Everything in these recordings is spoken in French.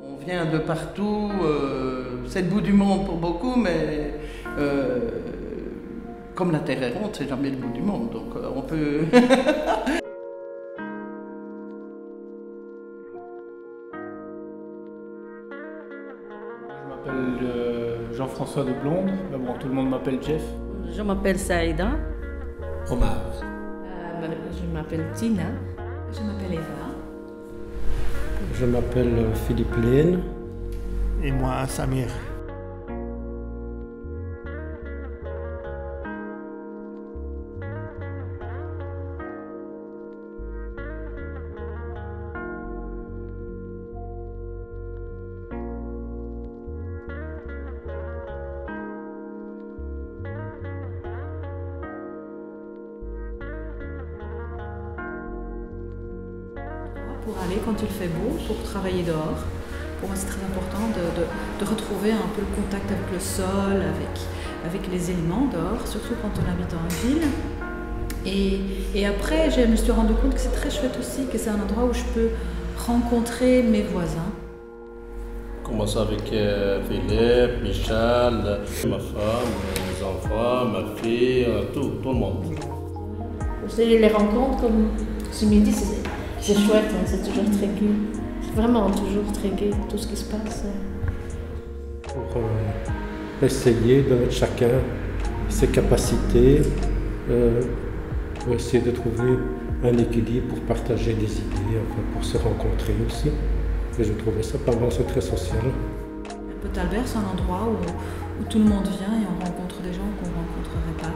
On vient de partout, c'est le bout du monde pour beaucoup, mais comme la Terre est ronde, c'est jamais le bout du monde, donc on peut... Je m'appelle Jean-François de Blonde, mais bon, tout le monde m'appelle Jeff. Je m'appelle Saïda. Omar. Je m'appelle Tina. Je m'appelle Eva. Je m'appelle Philippe Lane. Et moi, Samir. Pour aller quand il fait beau, pour travailler dehors. Pour moi, c'est très important de retrouver un peu le contact avec le sol, avec les éléments dehors, surtout quand on habite en ville. Et après, je me suis rendu compte que c'est très chouette aussi, que c'est un endroit où je peux rencontrer mes voisins. Commence avec Philippe, Michel, ma femme, mes enfants, ma fille, tout le monde. C'est les rencontres comme ce midi, c'est chouette, hein, c'est toujours très gai. C'est vraiment toujours très gai, tout ce qui se passe. Pour essayer de mettre chacun ses capacités, pour essayer de trouver un équilibre pour partager des idées, enfin, pour se rencontrer aussi. Et je trouvais ça pas mal, c'est très social. Le Potalbert, c'est un endroit où tout le monde vient et on rencontre des gens qu'on ne rencontrerait pas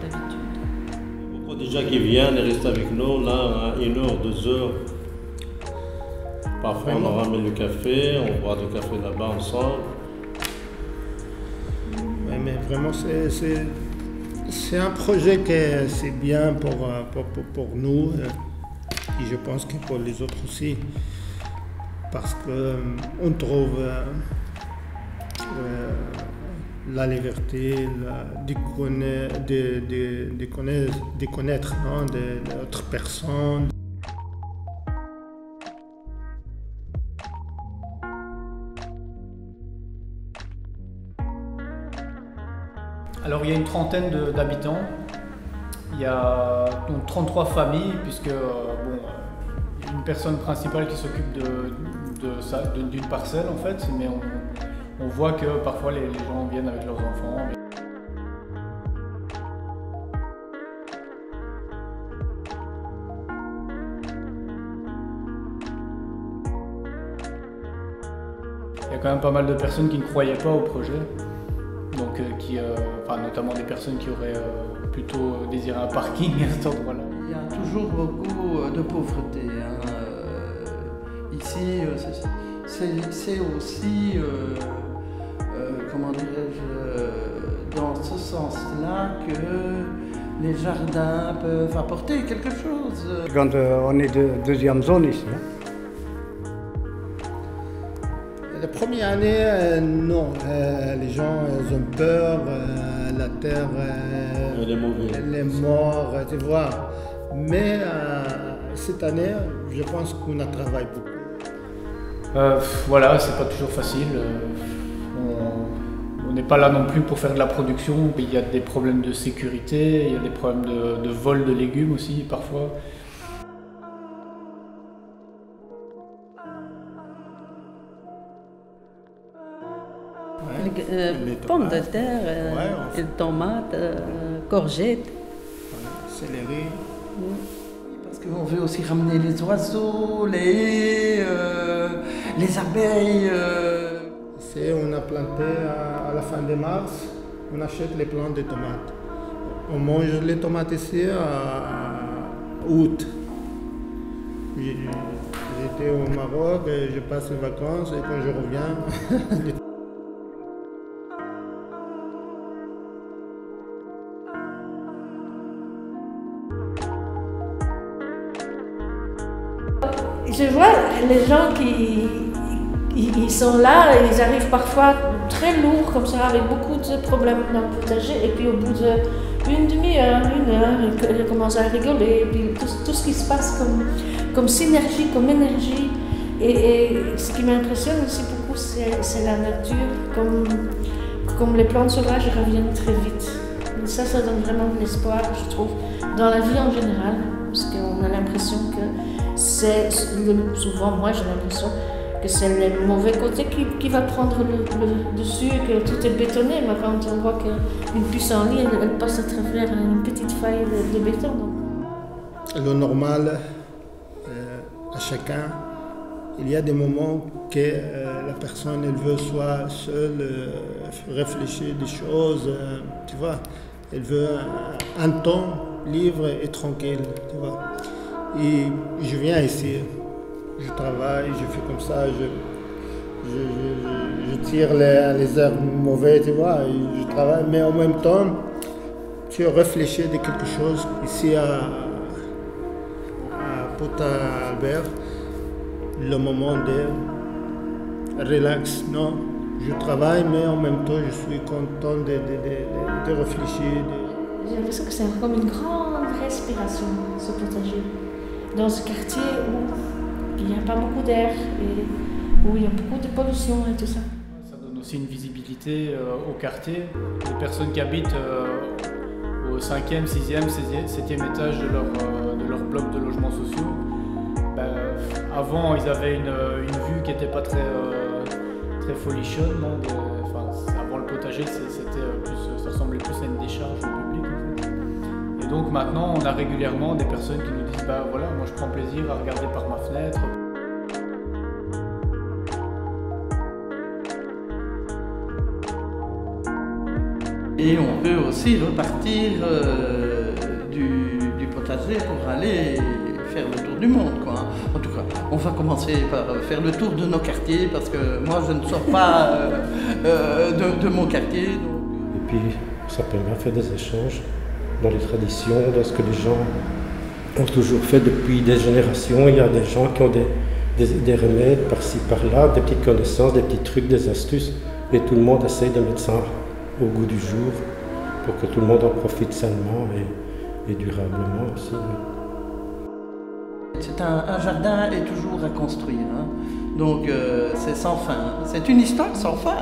d'habitude. Beaucoup de gens qui viennent et restent avec nous, là, 1 heure, 2 heures. Parfois, on leur ramène le café, on boit du café là-bas ensemble. Ouais, mais vraiment, c'est un projet que c'est bien pour nous et je pense que pour les autres aussi. Parce qu'on trouve la liberté de connaître d'autres personnes. Alors il y a une trentaine d'habitants, il y a donc 33 familles, puisque il y a une personne principale qui s'occupe d'une parcelle en fait, mais on voit que parfois les gens viennent avec leurs enfants. Il y a quand même pas mal de personnes qui ne croyaient pas au projet. Donc, notamment des personnes qui auraient plutôt désiré un parking à cet endroit-là. Il y a toujours beaucoup de pauvreté. Hein. Ici, c'est aussi, comment dirais-je, dans ce sens-là que les jardins peuvent apporter quelque chose. Quand on est de deuxième zone ici. Hein. La première année, non. Les gens ils ont peur, la terre, elle est morte, tu vois. Mais cette année, je pense qu'on a travaillé beaucoup. Voilà, c'est pas toujours facile. On n'est pas là non plus pour faire de la production. Il y a des problèmes de sécurité, il y a des problèmes de vol de légumes aussi parfois. Pommes de terre, tomates, courgettes. Céleri. Parce qu'on veut aussi ramener les oiseaux, les abeilles. On a planté à la fin de mars, on achète les plants de tomates. On mange les tomates ici à août. J'étais au Maroc, je passe les vacances et quand je reviens, Je vois les gens ils sont là, et ils arrivent parfois très lourds comme ça, avec beaucoup de problèmes dans le potager, et puis au bout une demi-heure, 1 heure, et ils commencent à rigoler, et puis tout ce qui se passe comme synergie, comme énergie. Et ce qui m'impressionne aussi beaucoup, c'est la nature, comme les plantes sauvages reviennent très vite. Et ça donne vraiment de l'espoir, je trouve, dans la vie en général, parce qu'on a l'impression que c'est, souvent moi j'ai l'impression que c'est le mauvais côté qui va prendre le dessus et que tout est bétonné, mais quand on voit qu'une pissenlit, elle passe à travers une petite faille de béton. Donc. Le normal, à chacun, il y a des moments que la personne elle veut soit seule, réfléchir des choses, tu vois. Elle veut un temps libre et tranquille, tu vois. Et je viens ici, je travaille, je fais comme ça, je tire les herbes mauvaises, tu vois, et je travaille, mais en même temps, tu réfléchis de quelque chose. Ici à Port-Albert, le moment de relax, non? Je travaille, mais en même temps, je suis content de réfléchir. J'ai l'impression que c'est comme une grande respiration, ce potager. Dans ce quartier où il n'y a pas beaucoup d'air et où il y a beaucoup de pollution et tout ça. Ça donne aussi une visibilité au quartier. Les personnes qui habitent au 5e, 6e, 7e étage de leur bloc de logements sociaux, avant ils avaient une vue qui n'était pas très folichonne. Avant le potager, ça ressemblait plus à une décharge publique. En fait. Et donc maintenant, on a régulièrement des personnes qui nous disent voilà, moi je prends plaisir à regarder par ma fenêtre. Et on peut aussi repartir du potager pour aller faire le tour du monde, quoi. En tout cas, on va commencer par faire le tour de nos quartiers parce que moi je ne sors pas de mon quartier. Donc. Et puis ça permet de faire des échanges dans les traditions, dans ce que les gens ont toujours fait depuis des générations. Il y a des gens qui ont des remèdes par-ci par-là, des petites connaissances, des petits trucs, des astuces, et tout le monde essaye de mettre ça au goût du jour pour que tout le monde en profite sainement et durablement aussi. C'est un jardin est toujours à construire, hein. Donc c'est sans fin, c'est une histoire sans fin.